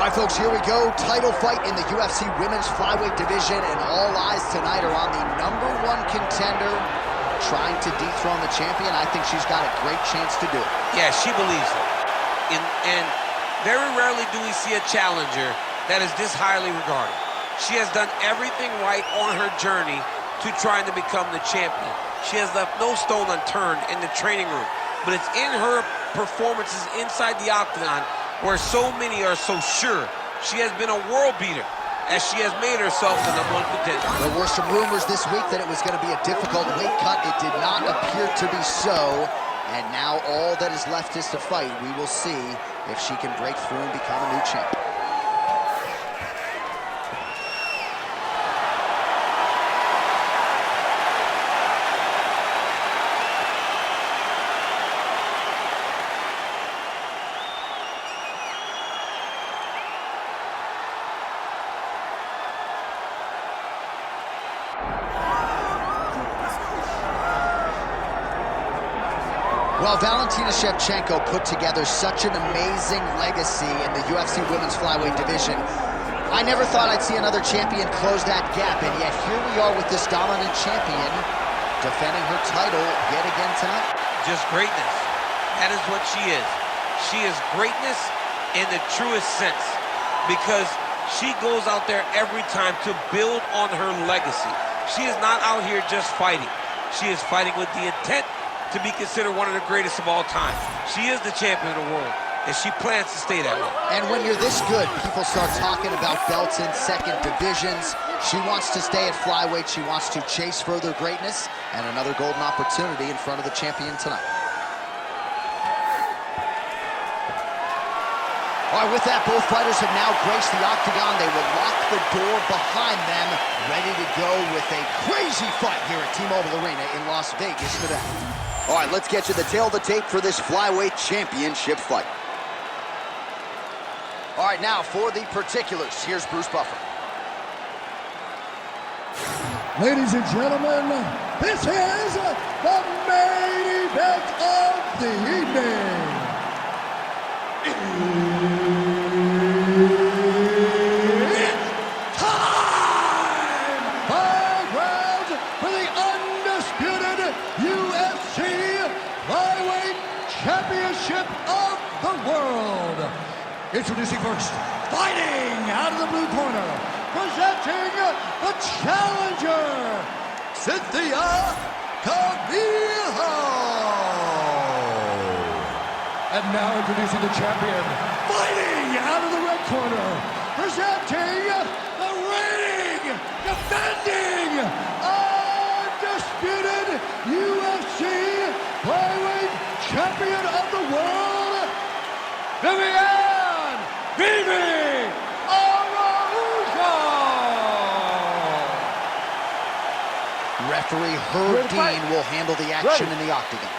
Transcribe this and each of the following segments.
All right, folks, here we go. Title fight in the UFC Women's Flyweight Division, and all eyes tonight are on the #1 contender trying to dethrone the champion. I think she's got a great chance to do it. Yeah, she believes it. And very rarely do we see a challenger that is this highly regarded. She has done everything right on her journey to trying to become the champion. She has left no stone unturned in the training room, but it's in her performances inside the octagon where so many are so sure she has been a world beater as she has made herself the #1 contender. There were some rumors this week that it was going to be a difficult weight cut. It did not appear to be so. And now all that is left is to fight. We will see if she can break through and become a new champion. Well, Valentina Shevchenko put together such an amazing legacy in the UFC Women's Flyweight Division. I never thought I'd see another champion close that gap, and yet here we are with this dominant champion defending her title yet again tonight. Just greatness. That is what she is. She is greatness in the truest sense because she goes out there every time to build on her legacy. She is not out here just fighting. She is fighting with the intent to be considered one of the greatest of all time. She is the champion of the world, and she plans to stay that way. And when you're this good, people start talking about belts in second divisions. She wants to stay at flyweight. She wants to chase further greatness and another golden opportunity in front of the champion tonight. All right, with that, both fighters have now graced the octagon. They will lock the door behind them, ready to go with a crazy fight here at T-Mobile Arena in Las Vegas, Nevada. All right, let's get you the tail of the tape for this flyweight championship fight. All right, now for the particulars, here's Bruce Buffer. Ladies and gentlemen, this is the main event of the evening. It's time! 5 rounds for the undisputed UFC Flyweight Championship of the world. Introducing first, fighting out of the blue corner, presenting the challenger, Cynthia Calvillo. And now introducing the champion, fighting out of the red corner, presenting the reigning, defending, undisputed UFC Flyweight Champion of the world, Viviane Araujo. Referee Herb Dean will handle the action in the octagon.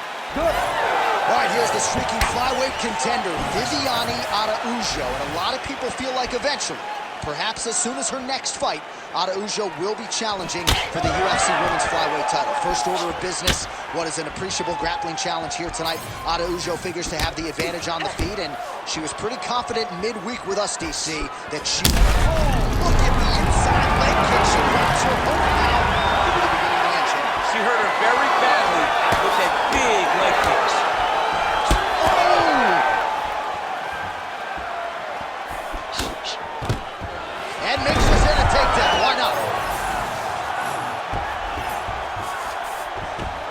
All right, here's the streaking flyweight contender, Viviane Araujo. And a lot of people feel like eventually, perhaps as soon as her next fight, Araujo will be challenging for the UFC Women's Flyweight title. First order of business, what is an appreciable grappling challenge here tonight. Araujo figures to have the advantage on the feet, and she was pretty confident midweek with us, DC, that she... Oh, look at the inside leg kick. She drops her opponent now. Could be the beginning of the end, champ. She hurt her very badly with that big leg kick. And mixes in a takedown. Why not?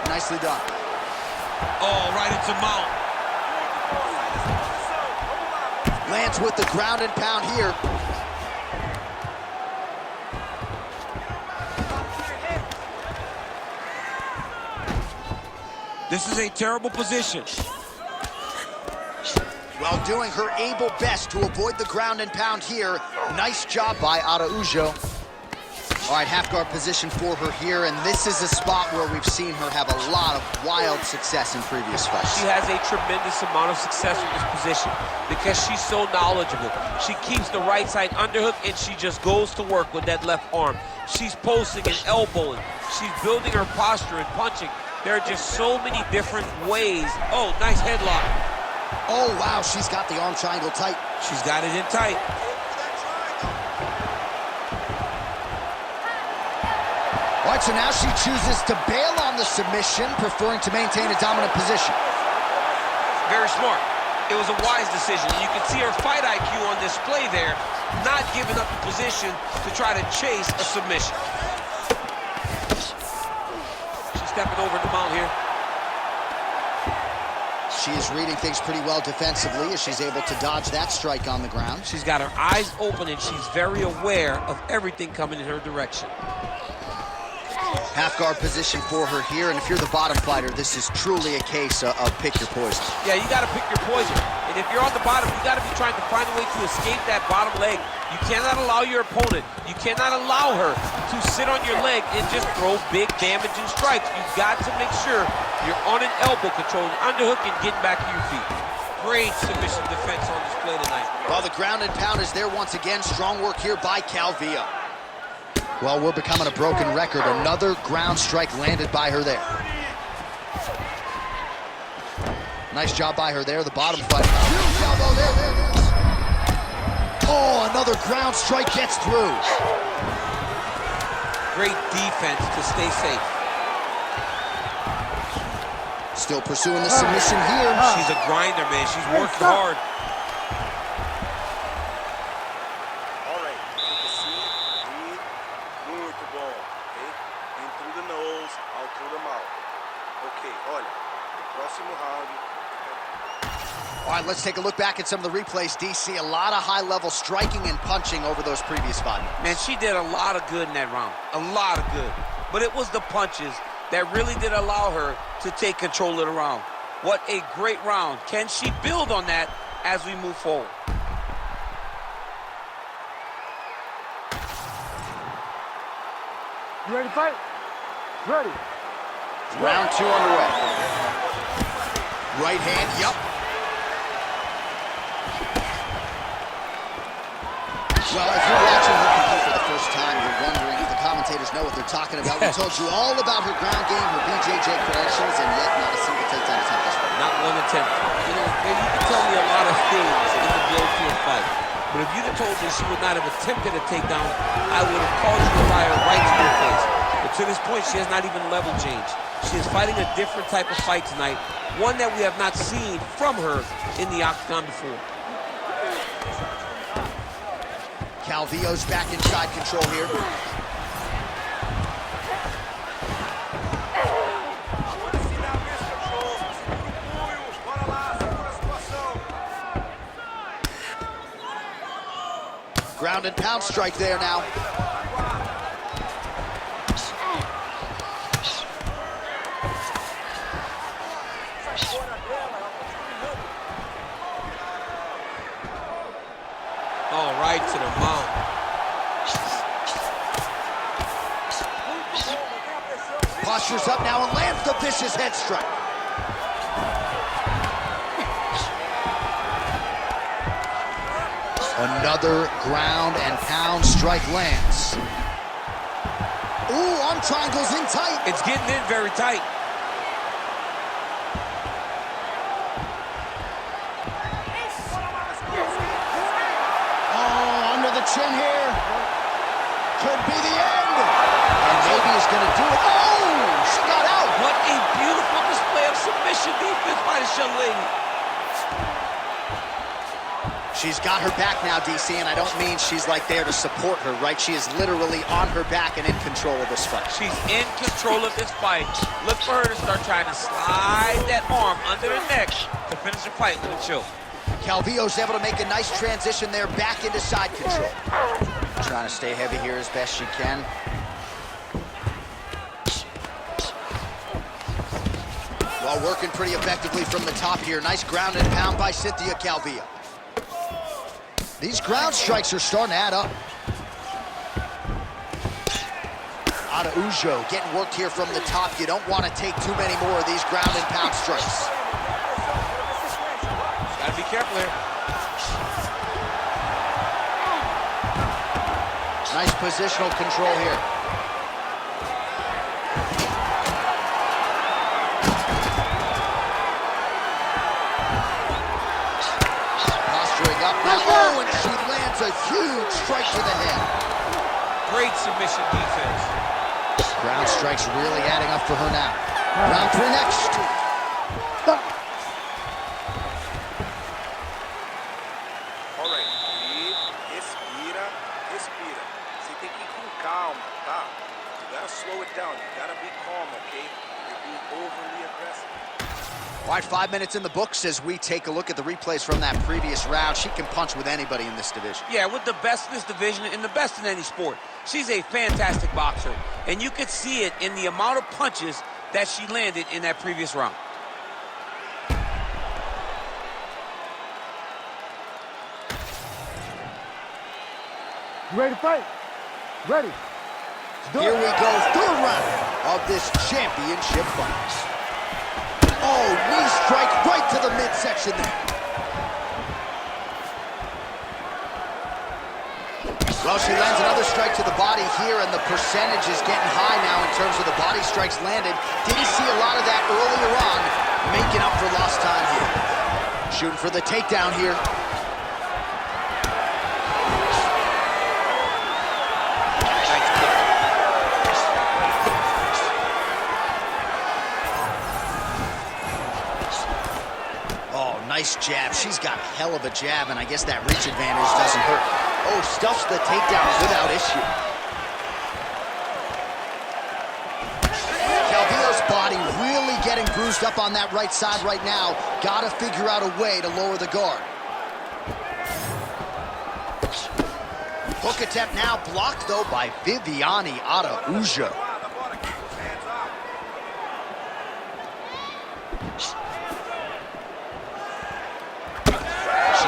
Nicely done. Oh, right into mount. Lands with the ground and pound here. This is a terrible position. While doing her able best to avoid the ground and pound here. Nice job by Araujo. All right, half guard position for her here, and this is a spot where we've seen her have a lot of wild success in previous fights. She has a tremendous amount of success with this position because she's so knowledgeable. She keeps the right side underhook, and she just goes to work with that left arm. She's posting and elbowing. She's building her posture and punching. There are just so many different ways. Oh, nice headlock. Oh, wow, she's got the arm triangle tight. She's got it in tight. so now she chooses to bail on the submission, preferring to maintain a dominant position. Very smart. It was a wise decision. You can see her fight IQ on display there, not giving up the position to try to chase a submission. She's stepping over the mount here. She is reading things pretty well defensively as she's able to dodge that strike on the ground. She's got her eyes open and she's very aware of everything coming in her direction. Half guard position for her here, and if you're the bottom fighter, this is truly a case of pick your poison. Yeah, you got to pick your poison. And if you're on the bottom, you got to be trying to find a way to escape that bottom leg. You cannot allow your opponent, you cannot allow her to sit on your leg and just throw big damaging strikes. You've got to make sure you're on an elbow, controlling underhook and getting back to your feet. Great submission defense on display tonight. Well, the ground and pound is there once again. Strong work here by Calvillo. Well, we're becoming a broken record. Another ground strike landed by her there. Nice job by her there. The bottom fight. Huge elbow there. Oh, another ground strike gets through. Great defense to stay safe. Still pursuing the submission here. She's a grinder, man. She's working hard. All right, let's take a look back at some of the replays. DC, a lot of high-level striking and punching over those previous 5 minutes. Man, she did a lot of good in that round. A lot of good. But it was the punches that really did allow her to take control of the round. What a great round. Can she build on that as we move forward? You ready to fight? Ready. Round 2 underway. Right hand, yup. Well, if you're watching her compete for the first time, you're wondering if the commentators know what they're talking about. We told you all about her ground game, her BJJ credentials, and yet not a single takedown attempt this far. Not one attempt. You know, man, you can tell me a lot of things in the Bloodfield fight. But if you'd have told me she would not have attempted a takedown, I would have called you a liar right to your face. But to this point, she has not even level changed. She is fighting a different type of fight tonight, one that we have not seen from her in the octagon before. Calvillo's back inside control here. Ground and pound strike there now. All right, to the mount. Postures up now and lands the vicious head strike. Another ground and pound strike lands. Ooh, arm triangles in tight. It's getting in very tight. Oh, under the chin here. Could be the end. And maybe he's going to do it. Oh, she got out. What a beautiful display of submission defense by this young lady. She's got her back now, DC, and I don't mean she's like there to support her, right? She is literally on her back and in control of this fight. She's in control of this fight. Look for her to start trying to slide that arm under the neck to finish the fight with a choke. Calvillo's able to make a nice transition there back into side control. Trying to stay heavy here as best she can. While working pretty effectively from the top here. Nice ground and pound by Cynthia Calvillo. These ground strikes are starting to add up. Araujo getting worked here from the top. You don't want to take too many more of these ground and pound strikes. Gotta be careful here. Nice positional control here. Posturing up now. Oh, and she lands a huge strike to the head. Great submission defense. Ground strikes really adding up for her now. Round 3 next. All right, breathe, respira, respira. Você tem que ir com calma, tá? You gotta slow it down. You gotta be calm, okay? You're being overly aggressive. All right, 5 minutes in the books as we take a look at the replays from that previous round. She can punch with anybody in this division. Yeah, with the best in this division and the best in any sport. She's a fantastic boxer, and you could see it in the amount of punches that she landed in that previous round. You ready to fight? Ready. Here we go, 3rd round of this championship fight. Oh, knee strike right to the midsection there. Well, she lands another strike to the body here, and the percentage is getting high now in terms of the body strikes landed. Didn't see a lot of that earlier on, making up for lost time here. Shooting for the takedown here. Nice jab. She's got a hell of a jab, and I guess that reach advantage doesn't hurt. Oh, stuffs the takedown without issue. Calvillo's body really getting bruised up on that right side right now. Gotta figure out a way to lower the guard. Hook attempt now blocked, though, by Viviane Araujo.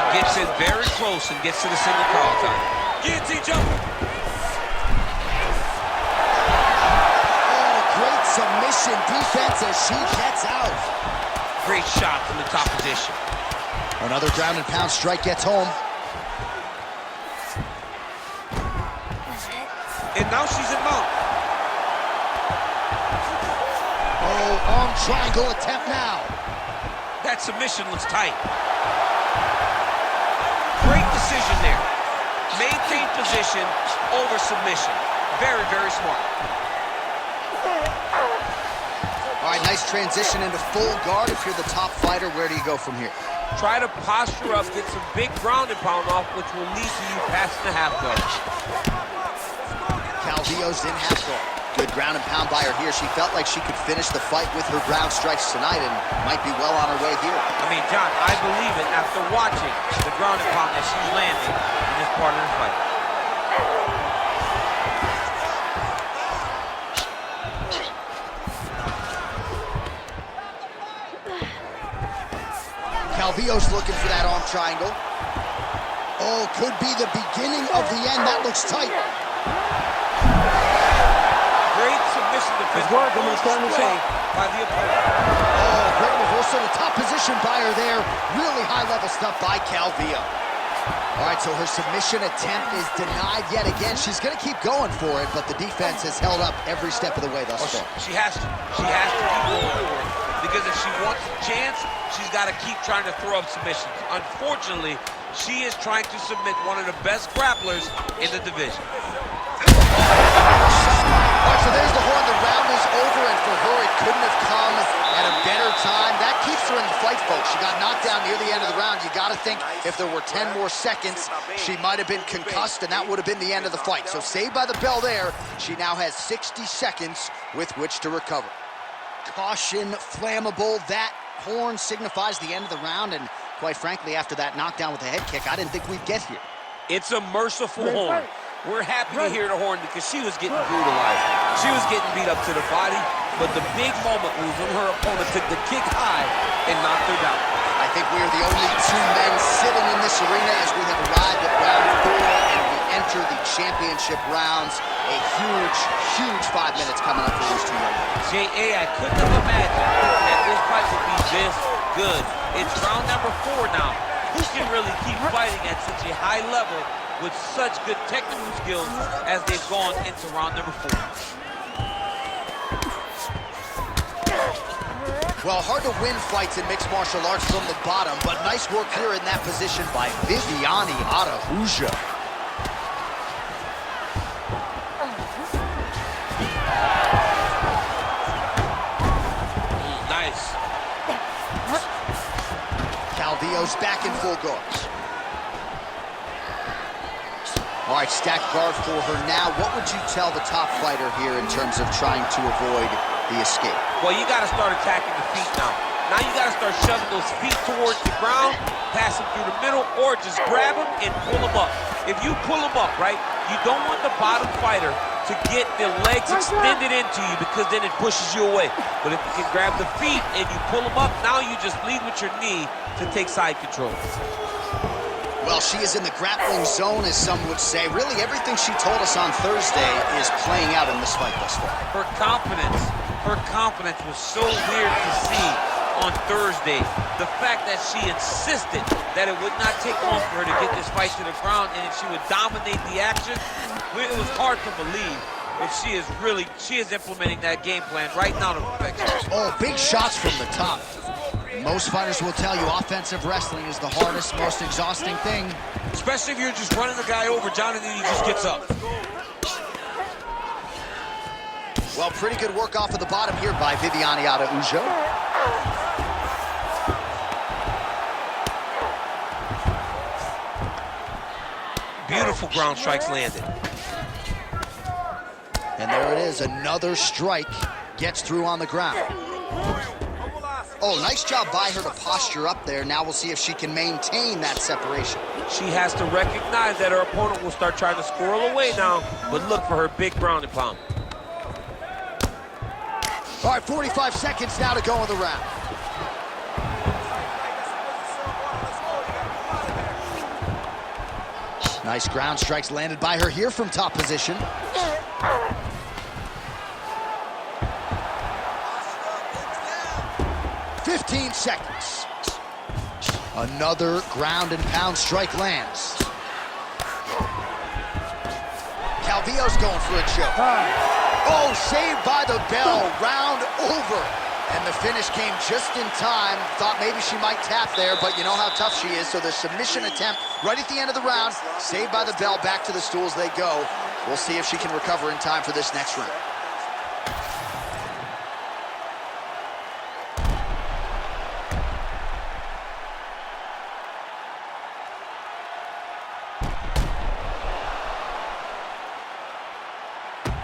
Gets in very close and gets to the single call time. Guillotine jump. Oh, great submission defense as she gets out. Great shot from the top position. Another ground and pound strike gets home. And now she's in mount. Oh, arm triangle attempt now. That submission looks tight. Great decision there. Maintain position over submission. Very, very smart. All right, nice transition into full guard. If you're the top fighter, where do you go from here? Try to posture up, get some big ground and pound off, which will lead to you passing the half guard. Calvillo's in half guard. Good ground and pound by her here. She felt like she could finish the fight with her ground strikes tonight and might be well on her way here. I mean, John, I believe it after watching the ground and pound that she's landing in this part of the fight. Calvillo's looking for that arm triangle. Oh, could be the beginning of the end. That looks tight. Great submission defense. By the opponent. Oh, great reversal to top position by her there. Really high-level stuff by Calvillo. All right, so her submission attempt is denied yet again. She's going to keep going for it, but the defense has held up every step of the way thus far. She has to. She has to keep going for it. Because if she wants a chance, she's got to keep trying to throw up submissions. Unfortunately, she is trying to submit one of the best grapplers in the division. All right, so there's the horn. The round is over, and for her, it couldn't have come at a better time. That keeps her in the fight, folks. She got knocked down near the end of the round. You got to think if there were 10 more seconds, she might have been concussed, and that would have been the end of the fight. So saved by the bell there. She now has 60 seconds with which to recover. Caution, flammable. That horn signifies the end of the round, and quite frankly, after that knockdown with the head kick, I didn't think we'd get here. It's a merciful horn. We're happy to hear the horn because she was getting brutalized. She was getting beat up to the body, but the big moment was when her opponent took the kick high and knocked her down. I think we are the only two men sitting in this arena as we have arrived at round 4, and we enter the championship rounds. A huge, huge 5 minutes coming up for these two young ladies. J.A., I couldn't have imagined that this fight would be this good. It's round number 4 now. Who can really keep fighting at such a high level with such good technical skills as they've gone into round number 4? Well, hard to win fights in mixed martial arts from the bottom, but nice work here in that position by Viviane Araujo. Calvillo's back in full guard. All right, stacked guard for her now. What would you tell the top fighter here in terms of trying to avoid the escape? Well, you got to start attacking the feet now. Now you got to start shoving those feet towards the ground, pass them through the middle, or just grab them and pull them up. If you pull them up, right, you don't want the bottom fighter to get their legs extended into you because then it pushes you away. But if you can grab the feet and you pull them up, now you just lead with your knee to take side control. Well, she is in the grappling zone, as some would say. Really, everything she told us on Thursday is playing out in this fight thus far. Her confidence was so weird to see on Thursday. The fact that she insisted that it would not take long for her to get this fight to the ground and she would dominate the action, it was hard to believe. But she is implementing that game plan right now to perfection. Oh, big shots from the top. Most fighters will tell you offensive wrestling is the hardest, most exhausting thing. Especially if you're just running the guy over, Jonathan, he just gets up. Well, pretty good work off of the bottom here by Viviane Araujo. Beautiful ground strikes landed. And there it is, another strike gets through on the ground. Oh, nice job by her to posture up there. Now we'll see if she can maintain that separation. She has to recognize that her opponent will start trying to squirrel away now, but look for her big ground and pound. All right, 45 seconds now to go in the round. Nice ground strikes landed by her here from top position. "15 seconds. Another ground and pound strike lands. Calvillo's going for a choke. Oh, saved by the bell, round over. And the finish came just in time. Thought maybe she might tap there, but you know how tough she is. So the submission attempt right at the end of the round, saved by the bell, back to the stools they go. We'll see if she can recover in time for this next round.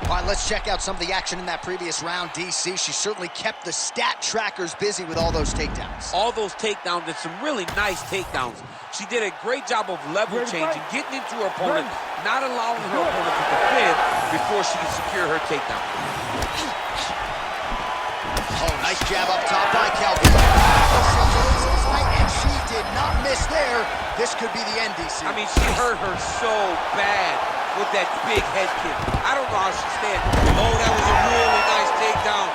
All right, let's check out some of the action in that previous round, DC. She certainly kept the stat trackers busy with all those takedowns. All those takedowns, did some really nice takedowns. She did a great job of level changing, getting into her opponent, not allowing her opponent to defend before she can secure her takedown. Oh, nice jab up top by Calvillo. And she did not miss there. This could be the end, DC. I mean, she hurt her so bad with that big head kick. I don't know how she stayed. Oh, that was a really nice takedown.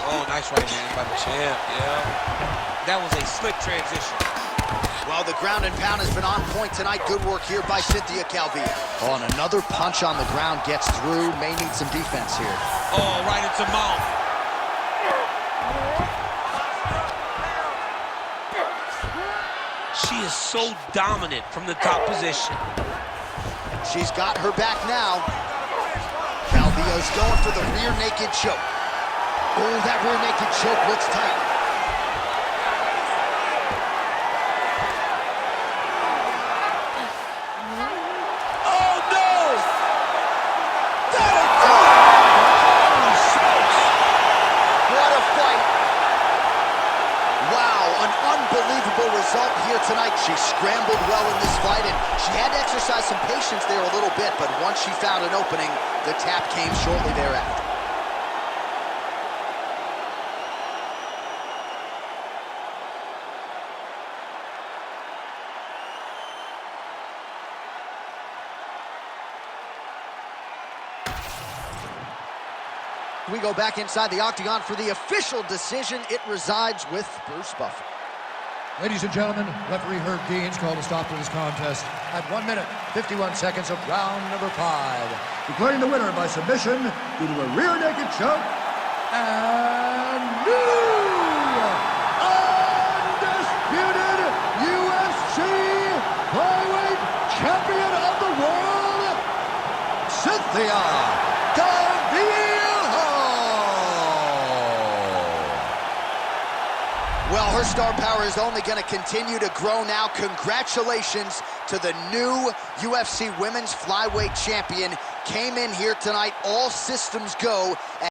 Oh, nice right hand by the champ, yeah. That was a slick transition. Well, the ground and pound has been on point tonight. Good work here by Cynthia Calvillo. Oh, and another punch on the ground gets through. May need some defense here. Oh, right into mouth. She is so dominant from the top position. She's got her back now. Calvillo's going for the rear naked choke. Oh, that rear naked choke looks tight. Oh, no! What a fight. Wow, an unbelievable result here tonight. She scrambled well in this fight, and she had to exercise some patience there a little bit, but once she found an opening, the tap came shortly thereafter. We go back inside the octagon for the official decision. It resides with Bruce Buffer. Ladies and gentlemen, referee Herb Deans called a stop to this contest at 1 minute, 51 seconds of round number 5. Declaring the winner by submission due to a rear naked choke and new undisputed UFC flyweight champion of the world, Cynthia Calvillo. Well, her star power is only going to continue to grow now. Congratulations to the new UFC Women's Flyweight Champion. Came in here tonight, all systems go.